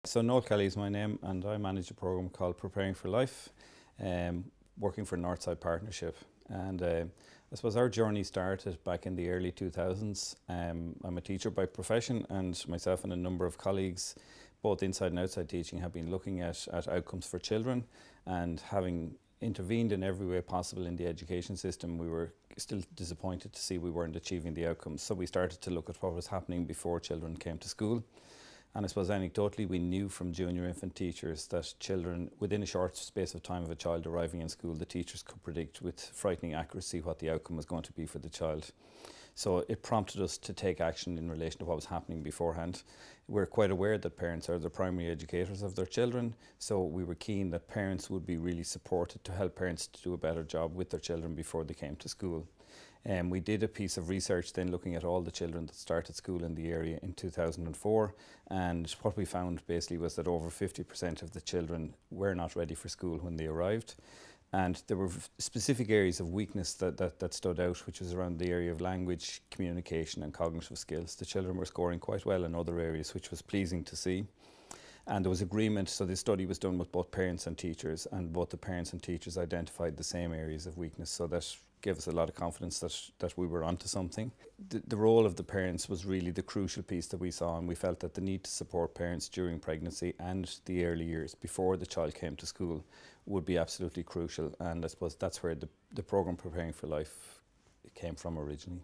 So Noel Kelly is my name, and I manage a program called Preparing for Life, working for Northside Partnership. And I suppose our journey started back in the early 2000s. I'm a teacher by profession, and myself and a number of colleagues, both inside and outside teaching, have been looking at outcomes for children, and having intervened in every way possible in the education system, we were still disappointed to see we weren't achieving the outcomes. So we started to look at what was happening before children came to school. And I suppose anecdotally, we knew from junior infant teachers that children, within a short space of time of a child arriving in school, the teachers could predict with frightening accuracy what the outcome was going to be for the child. So it prompted us to take action in relation to what was happening beforehand. We're quite aware that parents are the primary educators of their children, so we were keen that parents would be really supported to help parents to do a better job with their children before they came to school. We did a piece of research then looking at all the children that started school in the area in 2004, and what we found basically was that over 50% of the children were not ready for school when they arrived. And there were specific areas of weakness that stood out, which was around the area of language, communication and cognitive skills. The children were scoring quite well in other areas, which was pleasing to see. And there was agreement, so this study was done with both parents and teachers, and both the parents and teachers identified the same areas of weakness, so that gave us a lot of confidence that we were onto something. The role of the parents was really the crucial piece that we saw, and we felt that the need to support parents during pregnancy and the early years before the child came to school would be absolutely crucial, and I suppose that's where the programme Preparing for Life came from originally.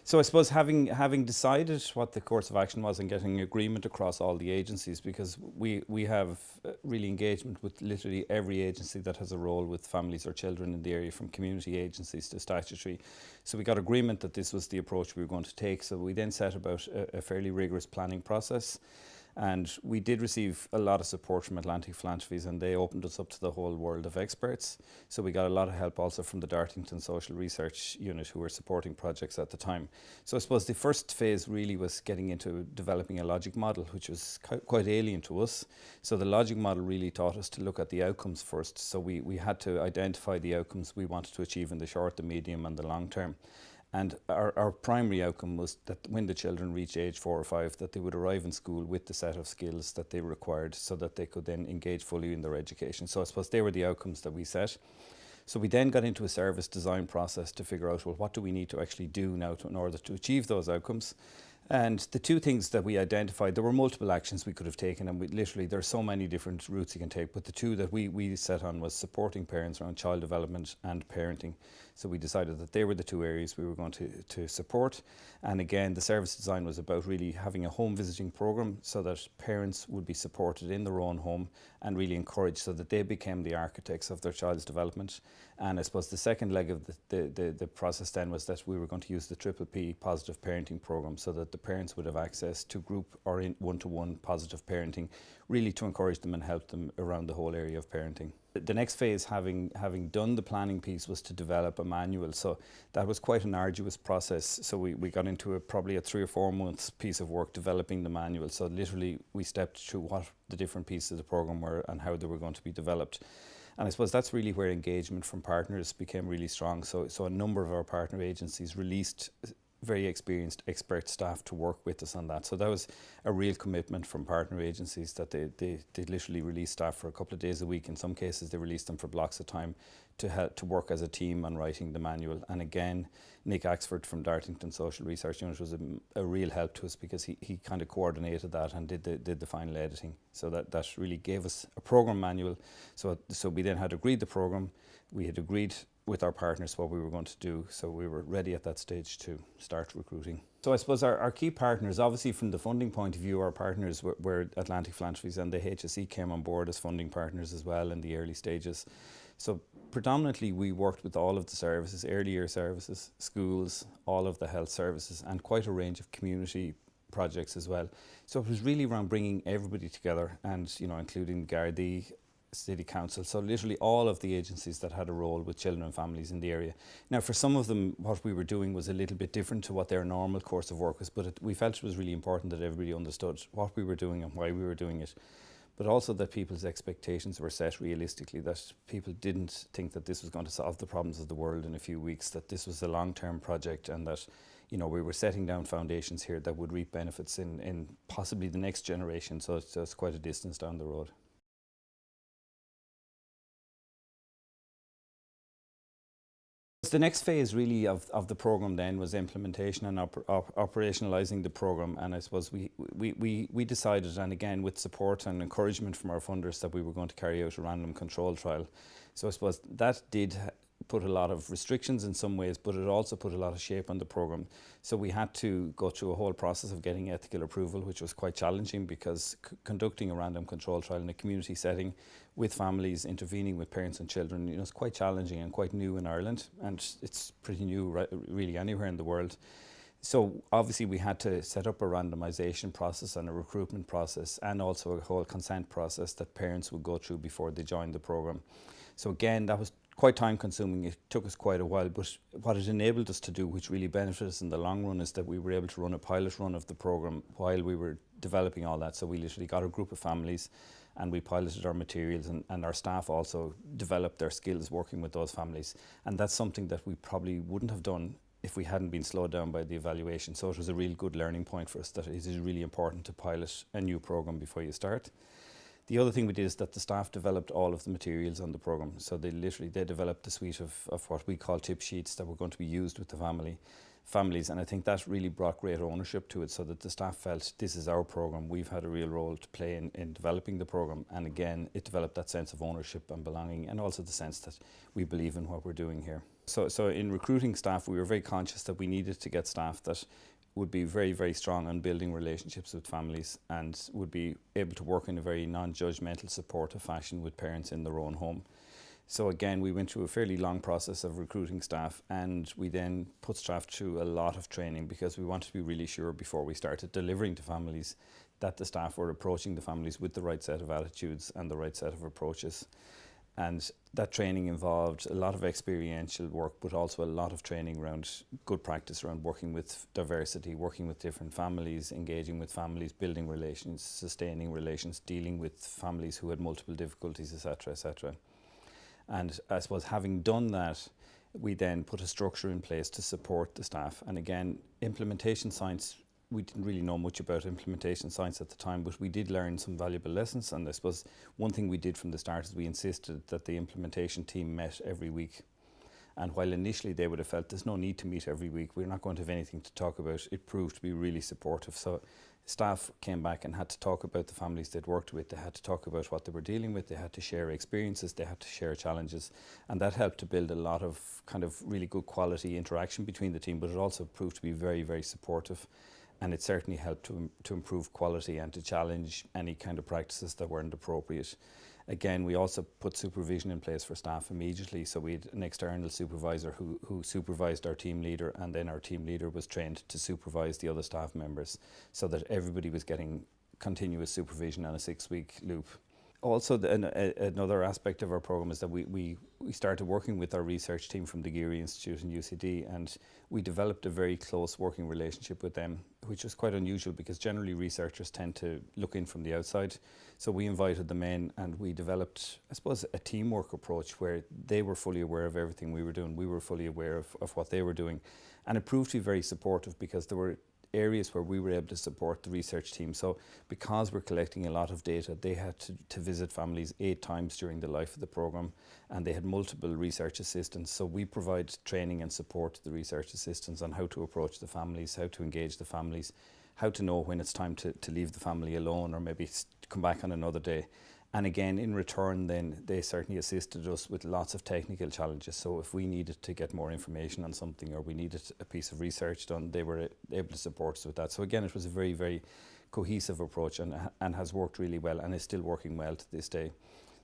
So I suppose having decided what the course of action was and getting agreement across all the agencies, because we have really engagement with literally every agency that has a role with families or children in the area, from community agencies to statutory. So we got agreement that this was the approach we were going to take. So we then set about a fairly rigorous planning process. And we did receive a lot of support from Atlantic Philanthropies, and they opened us up to the whole world of experts. So we got a lot of help also from the Dartington Social Research Unit, who were supporting projects at the time. So I suppose the first phase really was getting into developing a logic model, which was quite alien to us. So the logic model really taught us to look at the outcomes first. So we had to identify the outcomes we wanted to achieve in the short, the medium and the long term. And our primary outcome was that when the children reached age 4 or 5, that they would arrive in school with the set of skills that they required, so that they could then engage fully in their education. So I suppose they were the outcomes that we set. So we then got into a service design process to figure out, well, what do we need to actually do now in order to achieve those outcomes? And the two things that we identified, there were multiple actions we could have taken, and there are so many different routes you can take, but the two that we set on was supporting parents around child development and parenting. So we decided that they were the two areas we were going to support. And again, the service design was about really having a home visiting program so that parents would be supported in their own home and really encouraged, so that they became the architects of their child's development. And I suppose the second leg of the process then was that we were going to use the PPP positive parenting program, so that the parents would have access to group or in one-to-one positive parenting, really to encourage them and help them around the whole area of parenting. The next phase, having done the planning piece, was to develop a manual. So that was quite an arduous process. So we got into probably a 3 or 4 months piece of work developing the manual. So literally we stepped through what the different pieces of the program were and how they were going to be developed. And I suppose that's really where engagement from partners became really strong. So a number of our partner agencies released very experienced expert staff to work with us on that. So that was a real commitment from partner agencies, that they literally released staff for a couple of days a week. In some cases they released them for blocks of time to work as a team on writing the manual. And again, Nick Axford from Dartington Social Research Unit was a real help to us, because he kind of coordinated that and did the final editing. So that really gave us a program manual. So we then had agreed the program. We had agreed with our partners what we were going to do, so we were ready at that stage to start recruiting. So I suppose our key partners, obviously from the funding point of view, our partners were Atlantic Philanthropies, and the HSE came on board as funding partners as well in the early stages. So predominantly we worked with all of the services, early year services, schools, all of the health services, and quite a range of community projects as well. So it was really around bringing everybody together, and including Gardaí, City Council, so literally all of the agencies that had a role with children and families in the area. Now, for some of them, what we were doing was a little bit different to what their normal course of work was, but we felt it was really important that everybody understood what we were doing and why we were doing it, but also that people's expectations were set realistically, that people didn't think that this was going to solve the problems of the world in a few weeks, that this was a long-term project, and that we were setting down foundations here that would reap benefits in possibly the next generation. So it's quite a distance down the road. The next phase really of the program then was implementation and operationalizing the program. And I suppose we decided, and again with support and encouragement from our funders, that we were going to carry out a random control trial. So I suppose that did put a lot of restrictions in some ways, but it also put a lot of shape on the program. So we had to go through a whole process of getting ethical approval, which was quite challenging, because conducting a random control trial in a community setting with families, intervening with parents and children, it's quite challenging and quite new in Ireland, and it's pretty new really anywhere in the world. So obviously we had to set up a randomization process and a recruitment process, and also a whole consent process that parents would go through before they joined the program. So again, that was quite time consuming. It took us quite a while, but what it enabled us to do, which really benefited us in the long run, is that we were able to run a pilot run of the program while we were developing all that. So we literally got a group of families and we piloted our materials, and our staff also developed their skills working with those families. And that's something that we probably wouldn't have done if we hadn't been slowed down by the evaluation. So it was a real good learning point for us, that it is really important to pilot a new program before you start. The other thing we did is that the staff developed all of the materials on the program. So they developed the suite of what we call tip sheets that were going to be used with the families. And I think that really brought great ownership to it, so that the staff felt this is our program. We've had a real role to play in developing the program. And again, it developed that sense of ownership and belonging, and also the sense that we believe in what we're doing here. So in recruiting staff, we were very conscious that we needed to get staff that would be very, very strong on building relationships with families, and would be able to work in a very non-judgmental, supportive fashion with parents in their own home. So again, we went through a fairly long process of recruiting staff, and we then put staff through a lot of training, because we wanted to be really sure before we started delivering to families that the staff were approaching the families with the right set of attitudes and the right set of approaches. And that training involved a lot of experiential work, but also a lot of training around good practice around working with diversity, working with different families, engaging with families, building relations, sustaining relations, dealing with families who had multiple difficulties, etc., etc. And I suppose having done that, we then put a structure in place to support the staff. And again, implementation science, we didn't really know much about implementation science at the time, but we did learn some valuable lessons. And I suppose one thing we did from the start is we insisted that the implementation team met every week. And while initially they would have felt there's no need to meet every week, we're not going to have anything to talk about, it proved to be really supportive. So staff came back and had to talk about the families they'd worked with. They had to talk about what they were dealing with. They had to share experiences. They had to share challenges. And that helped to build a lot of kind of really good quality interaction between the team, but it also proved to be very, very supportive. And it certainly helped to improve quality and to challenge any kind of practices that weren't appropriate. Again, we also put supervision in place for staff immediately. So we had an external supervisor who supervised our team leader, and then our team leader was trained to supervise the other staff members, so that everybody was getting continuous supervision on a 6-week loop. Also, another aspect of our program is that we started working with our research team from the Geary Institute and UCD, and we developed a very close working relationship with them, which was quite unusual, because generally researchers tend to look in from the outside. So we invited them in, and we developed, I suppose, a teamwork approach where they were fully aware of everything we were doing. We were fully aware of what they were doing. And it proved to be very supportive, because there were areas where we were able to support the research team. So because we're collecting a lot of data, they had to visit families 8 times during the life of the program, and they had multiple research assistants. So we provide training and support to the research assistants on how to approach the families, how to engage the families, how to know when it's time to leave the family alone, or maybe come back on another day. And again, in return, then they certainly assisted us with lots of technical challenges. So if we needed to get more information on something, or we needed a piece of research done, they were able to support us with that. So again, it was a very, very cohesive approach, and has worked really well, and is still working well to this day.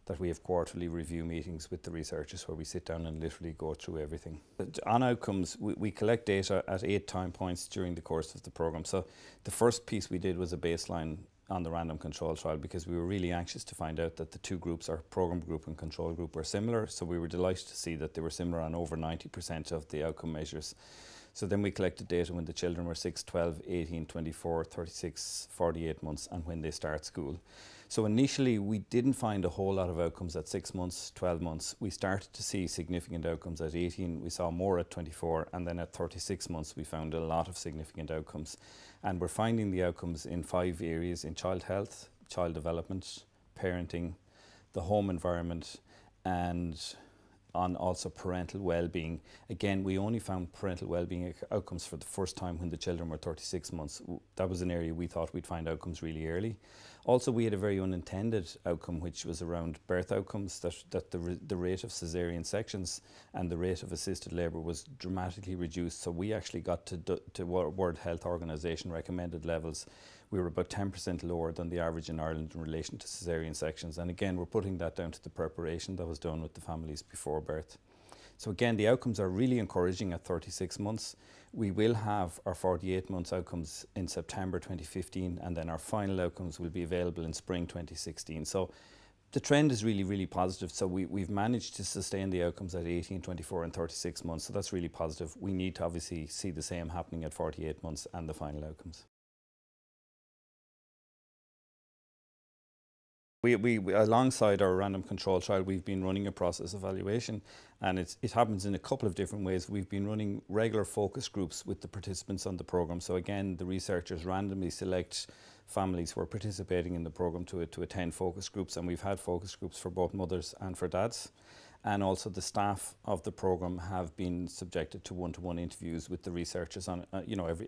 That we have quarterly review meetings with the researchers where we sit down and literally go through everything. But on outcomes, we collect data at 8 time points during the course of the program. So the first piece we did was a baseline on the random control trial, because we were really anxious to find out that the 2 groups, our program group and control group, were similar. So we were delighted to see that they were similar on over 90% of the outcome measures. So then we collected data when the children were 6, 12, 18, 24, 36, 48 months, and when they start school. So initially, we didn't find a whole lot of outcomes at 6 months, 12 months. We started to see significant outcomes at 18. We saw more at 24. And then at 36 months, we found a lot of significant outcomes. And we're finding the outcomes in 5 areas: in child health, child development, parenting, the home environment, and on also parental well-being. Again, we only found parental well-being outcomes for the first time when the children were 36 months. That was an area we thought we'd find outcomes really early. Also, we had a very unintended outcome, which was around birth outcomes, that the rate of caesarean sections and the rate of assisted labour was dramatically reduced. So we actually got to World Health Organization recommended levels. We were about 10% lower than the average in Ireland in relation to caesarean sections. And again, we're putting that down to the preparation that was done with the families before birth. So again, the outcomes are really encouraging at 36 months. We will have our 48 months outcomes in September 2015, and then our final outcomes will be available in spring 2016. So the trend is really, really positive. So we've managed to sustain the outcomes at 18, 24 and 36 months. So that's really positive. We need to obviously see the same happening at 48 months and the final outcomes. We alongside our random control trial, we've been running a process evaluation, and it happens in a couple of different ways. We've been running regular focus groups with the participants on the program. So again, the researchers randomly select families who are participating in the program to attend focus groups, and we've had focus groups for both mothers and for dads. And also the staff of the program have been subjected to one-to-one interviews with the researchers on,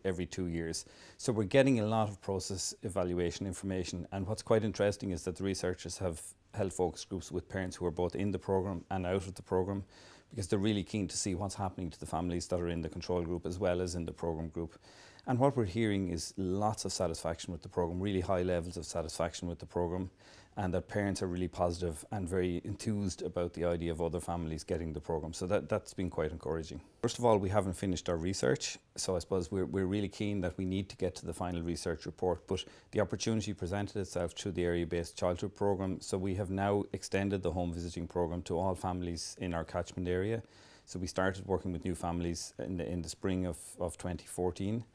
every 2 years. So we're getting a lot of process evaluation information. And what's quite interesting is that the researchers have held focus groups with parents who are both in the program and out of the program, because they're really keen to see what's happening to the families that are in the control group as well as in the program group. And what we're hearing is lots of satisfaction with the program, really high levels of satisfaction with the program, and that parents are really positive and very enthused about the idea of other families getting the program. So that's been quite encouraging. First of all, we haven't finished our research, so I suppose we're really keen that we need to get to the final research report, but the opportunity presented itself through the area-based childhood program. So we have now extended the home visiting program to all families in our catchment area. So we started working with new families in the spring of 2014.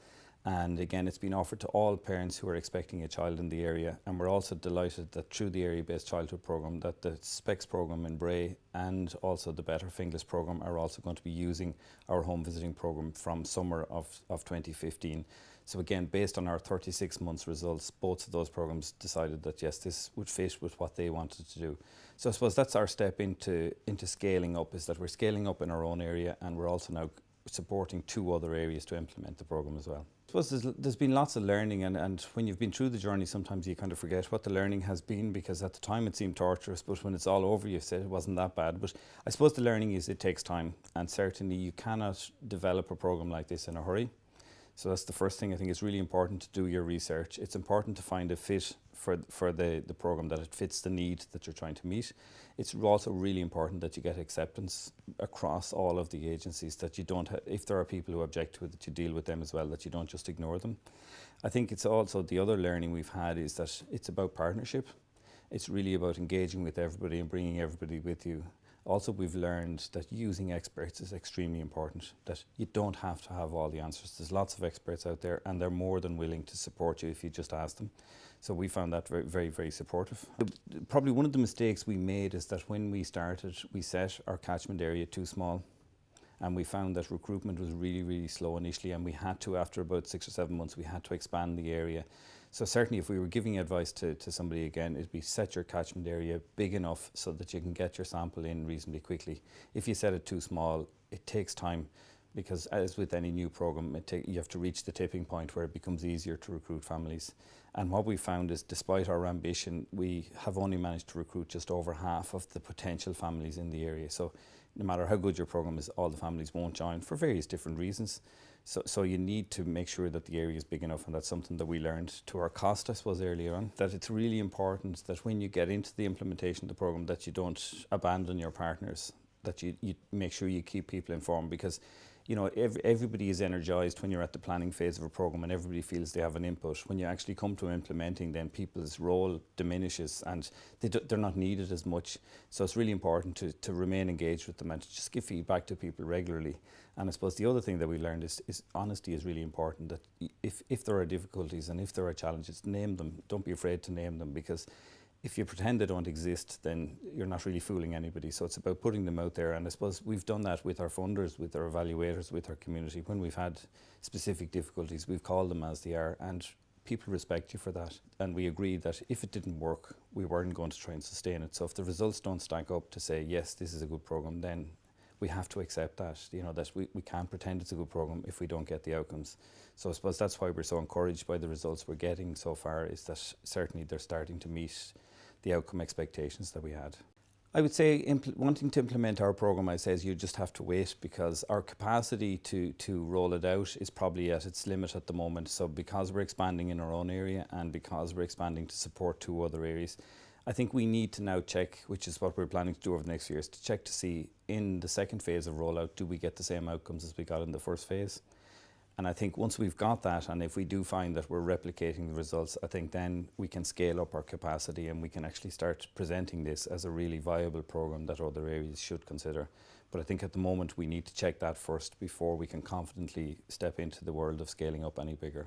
And again, it's been offered to all parents who are expecting a child in the area. And we're also delighted that through the area-based childhood programme, that the SPECS programme in Bray and also the Better Finglas programme are also going to be using our home visiting programme from summer of 2015. So again, based on our 36 months results, both of those programmes decided that yes, this would fit with what they wanted to do. So I suppose that's our step into scaling up, is that we're scaling up in our own area, and we're also now supporting 2 other areas to implement the programme as well. I suppose there's been lots of learning, and when you've been through the journey, sometimes you kind of forget what the learning has been, because at the time it seemed torturous, but when it's all over, you've said it wasn't that bad. But I suppose the learning is it takes time, and certainly you cannot develop a programme like this in a hurry. So that's the first thing. I think it's really important to do your research. It's important to find a fit for the programme, that it fits the need that you're trying to meet. It's also really important that you get acceptance across all of the agencies, that you don't, if there are people who object to it, that you deal with them as well, that you don't just ignore them. I think it's also, the other learning we've had is that it's about partnership. It's really about engaging with everybody and bringing everybody with you. Also, we've learned that using experts is extremely important, that you don't have to have all the answers. There's lots of experts out there, and they're more than willing to support you if you just ask them. So we found that very, very, very supportive. Probably one of the mistakes we made is that when we started, we set our catchment area too small, and we found that recruitment was really, really slow initially, and we had to, after about 6 or 7 months, we had to expand the area. So certainly if we were giving advice to somebody, again, it'd be set your catchment area big enough so that you can get your sample in reasonably quickly. If you set it too small, it takes time, because as with any new programme, you have to reach the tipping point where it becomes easier to recruit families. And what we found is, despite our ambition, we have only managed to recruit just over half of the potential families in the area. So no matter how good your programme is, all the families won't join for various different reasons. So you need to make sure that the area is big enough, and that's something that we learned to our cost, I suppose, earlier on, that it's really important that when you get into the implementation of the programme, that you don't abandon your partners, that you make sure you keep people informed, because you know, everybody is energized when you're at the planning phase of a program and everybody feels they have an input. When you actually come to implementing, then people's role diminishes and they're not needed as much. So it's really important to remain engaged with them and to just give feedback to people regularly. And I suppose the other thing that we learned is honesty is really important, that if there are difficulties and if there are challenges, name them. Don't be afraid to name them, because if you pretend they don't exist, then you're not really fooling anybody. So it's about putting them out there. And I suppose we've done that with our funders, with our evaluators, with our community. When we've had specific difficulties, we've called them as they are, and people respect you for that. And we agreed that if it didn't work, we weren't going to try and sustain it. So if the results don't stack up to say, yes, this is a good program, then we have to accept that, you know, that we can't pretend it's a good program if we don't get the outcomes. So I suppose that's why we're so encouraged by the results we're getting so far, is that certainly they're starting to meet the outcome expectations that we had. I would say wanting to implement our program, I say, is you just have to wait, because our capacity to roll it out is probably at its limit at the moment. So because we're expanding in our own area and because we're expanding to support 2 other areas, I think we need to now check, which is what we're planning to do over the next few years, to check to see in the second phase of rollout, do we get the same outcomes as we got in the first phase? And I think once we've got that, and if we do find that we're replicating the results, I think then we can scale up our capacity and we can actually start presenting this as a really viable program that other areas should consider. But I think at the moment we need to check that first before we can confidently step into the world of scaling up any bigger.